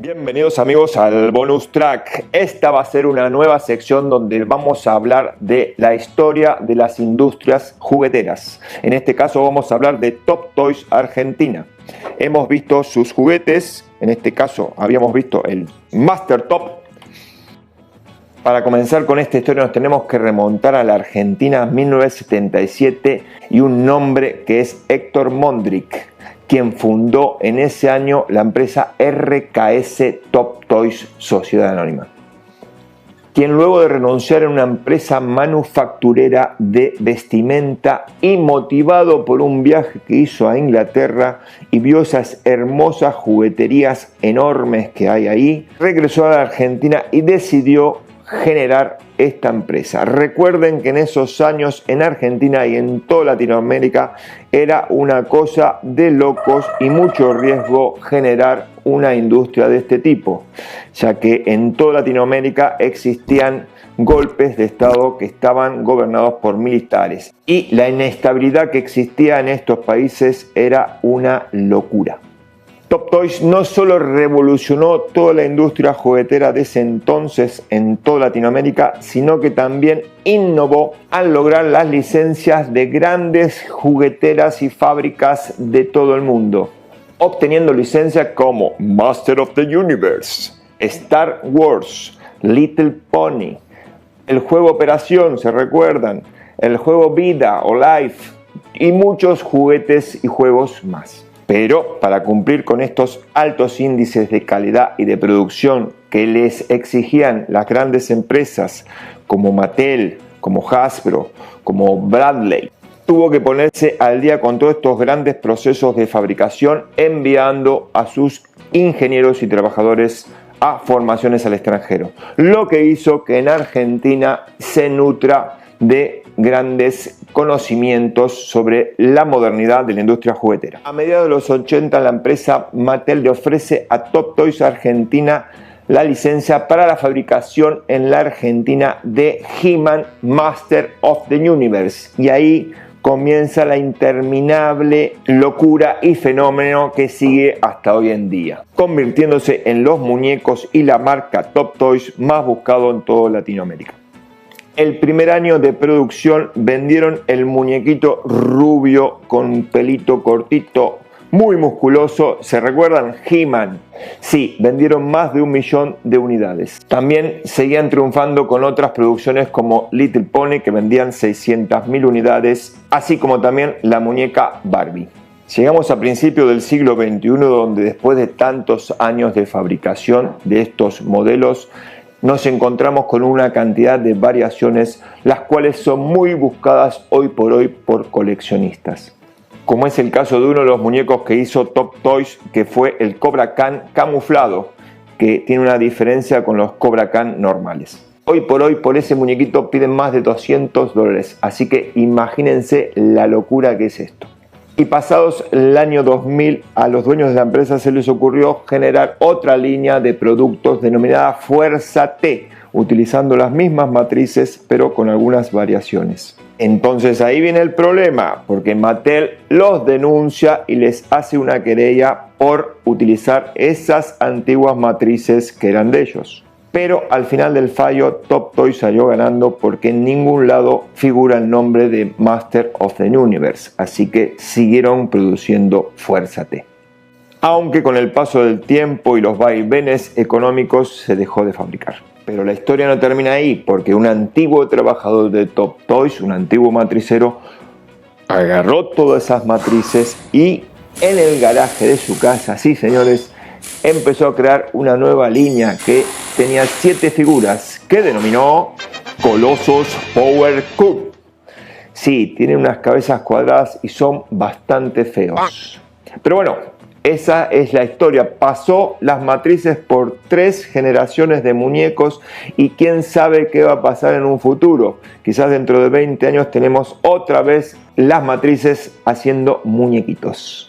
Bienvenidos amigos al bonus track. Esta va a ser una nueva sección donde vamos a hablar de la historia de las industrias jugueteras. En este caso vamos a hablar de Top Toys Argentina. Hemos visto sus juguetes, en este caso habíamos visto el Master Top. Para comenzar con esta historia nos tenemos que remontar a la Argentina 1977 y un nombre que es Héctor Mondrick, quien fundó en ese año la empresa RKS Top Toys Sociedad Anónima, quien luego de renunciar a una empresa manufacturera de vestimenta y motivado por un viaje que hizo a Inglaterra y vio esas hermosas jugueterías enormes que hay ahí, regresó a la Argentina y decidió generar esta empresa. Recuerden que en esos años en Argentina y en toda Latinoamérica era una cosa de locos y mucho riesgo generar una industria de este tipo, ya que en toda Latinoamérica existían golpes de estado que estaban gobernados por militares y la inestabilidad que existía en estos países era una locura. Top Toys no solo revolucionó toda la industria juguetera de ese entonces en toda Latinoamérica, sino que también innovó al lograr las licencias de grandes jugueteras y fábricas de todo el mundo, obteniendo licencias como Master of the Universe, Star Wars, Little Pony, el juego Operación, ¿se recuerdan? El juego Vida o Life y muchos juguetes y juegos más. Pero para cumplir con estos altos índices de calidad y de producción que les exigían las grandes empresas como Mattel, como Hasbro, como Bradley, tuvo que ponerse al día con todos estos grandes procesos de fabricación, enviando a sus ingenieros y trabajadores a formaciones al extranjero, lo que hizo que en Argentina se nutra de grandes conocimientos sobre la modernidad de la industria juguetera. A mediados de los 80 la empresa Mattel le ofrece a Top Toys Argentina la licencia para la fabricación en la Argentina de He-Man Master of the Universe, y ahí comienza la interminable locura y fenómeno que sigue hasta hoy en día, convirtiéndose en los muñecos y la marca Top Toys más buscado en toda Latinoamérica. El primer año de producción vendieron el muñequito rubio con pelito cortito, muy musculoso. ¿Se recuerdan? He-Man. Sí, vendieron más de 1 millón de unidades. También seguían triunfando con otras producciones como Little Pony, que vendían 600.000 unidades, así como también la muñeca Barbie. Llegamos a principios del siglo XXI, donde después de tantos años de fabricación de estos modelos, nos encontramos con una cantidad de variaciones, las cuales son muy buscadas hoy por coleccionistas. Como es el caso de uno de los muñecos que hizo Top Toys, que fue el Cobra Khan camuflado, que tiene una diferencia con los Cobra Khan normales. Hoy por ese muñequito piden más de $200, así que imagínense la locura que es esto. Y pasados el año 2000, a los dueños de la empresa se les ocurrió generar otra línea de productos denominada Fuerza T, utilizando las mismas matrices pero con algunas variaciones. Entonces ahí viene el problema, porque Mattel los denuncia y les hace una querella por utilizar esas antiguas matrices que eran de ellos. Pero al final del fallo Top Toys salió ganando porque en ningún lado figura el nombre de Master of the Universe, así que siguieron produciendo Fuerza T. Aunque con el paso del tiempo y los vaivenes económicos se dejó de fabricar. Pero la historia no termina ahí, porque un antiguo trabajador de Top Toys, un antiguo matricero, agarró todas esas matrices y en el garaje de su casa, sí señores, empezó a crear una nueva línea que tenía 7 figuras que denominó Colossus Power Cube. Sí, tienen unas cabezas cuadradas y son bastante feos. Pero bueno, esa es la historia. Pasó las matrices por 3 generaciones de muñecos y quién sabe qué va a pasar en un futuro. Quizás dentro de 20 años tenemos otra vez las matrices haciendo muñequitos.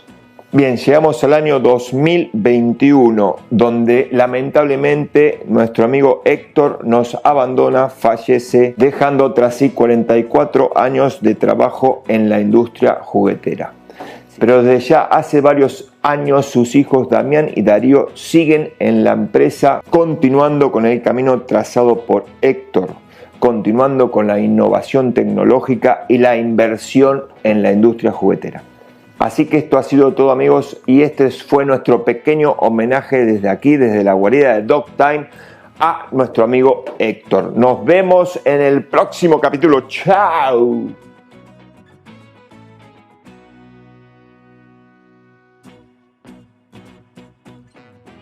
Bien, llegamos al año 2021, donde lamentablemente nuestro amigo Héctor nos abandona, fallece, dejando tras sí 44 años de trabajo en la industria juguetera. Pero desde ya hace varios años sus hijos Damián y Darío siguen en la empresa, continuando con el camino trazado por Héctor, continuando con la innovación tecnológica y la inversión en la industria juguetera. Así que esto ha sido todo, amigos, y este fue nuestro pequeño homenaje desde aquí, desde la guarida de Dog Time, a nuestro amigo Héctor. Nos vemos en el próximo capítulo. ¡Chao!